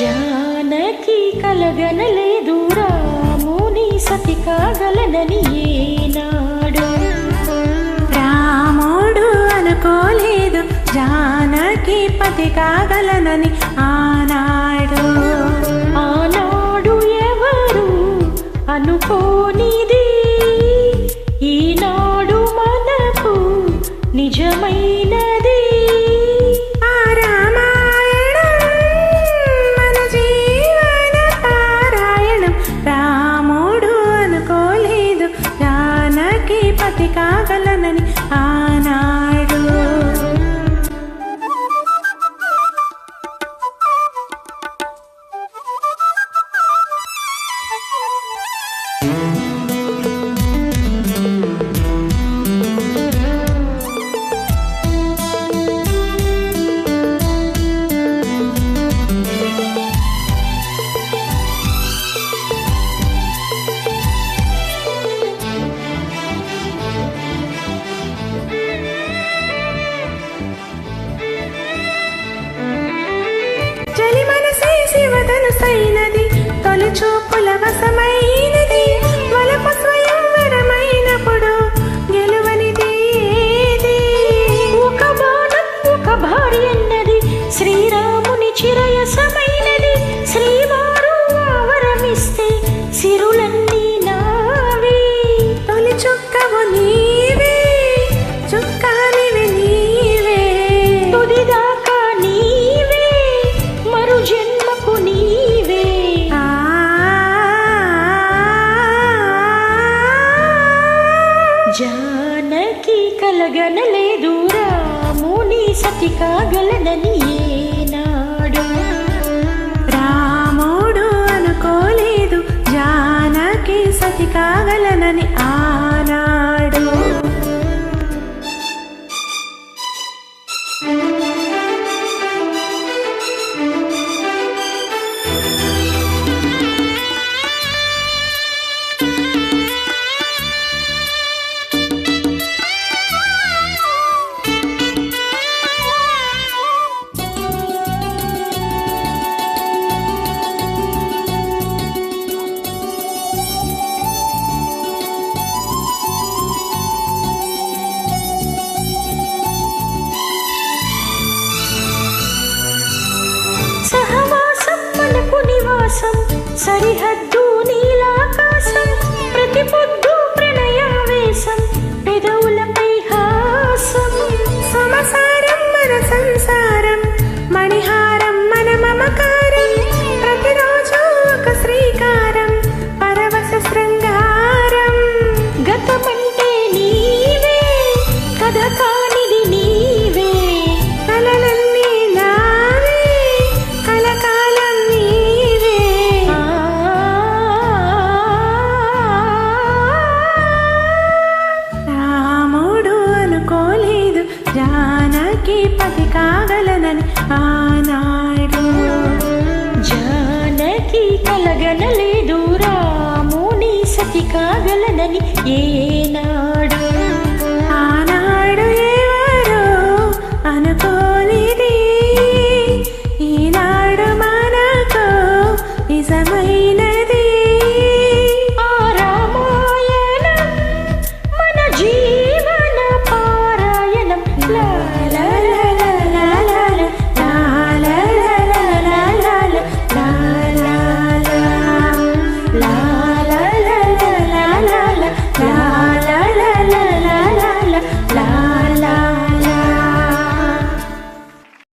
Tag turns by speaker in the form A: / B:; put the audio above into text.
A: జానకి కలగనలేదు రాముని సతి కాగలనని ఏనాడు.
B: రాముడు అనుకోలేదు జానకి పతి కాగలనని ఆనాడు.
A: ఆనాడు ఎవరు అనుకోనిది ఈనాడు మనకు నిజమైనది.
B: పతి కాగలనని ఆనాడు. శివధనుసైనది తొలి చూపుల వశమైనది. వలపు స్వయంవరమైనప్పుడు గెలువనిది ఏది.
A: ఒక బాణం ఒక భార్య అన్నది శ్రీరాముని చిరయసమైనది. శ్రీవారు వరమిస్తే సిరులన్నీ నావి.
B: తొలి చుక్కవు నీవే చుక్కానివి నీవే.
A: తుదిదాకా నీవే మరు జన్మకు నీవే. జానకి కలగనలేదు రాముని సతి కాగలనని ఏనాడు.
B: రాముడు అనుకోలేదు జానకి సతి కాగలనని ఆనాడు.
A: సహవాసం మనకు నివాసం సరిహద్దు నీలాకాశం. ప్రతి పొద్దు ప్రణయావేశం పెదవులపై హాసం.
B: సమసారం మన సంసారం మణిహారం మన మమకారం. ప్రతిరోజు ఒక శ్రీకారం పరవశ శృంగారం.
A: గతమంటే నీవే కథ కానిది నీవే.
B: కలలన్నీ నావే కలకాలం నీవే. రాముడు అనుకోలేదు జానకి పతి కాగలనని ఆనాడు.
A: జానకి కలగనలేదు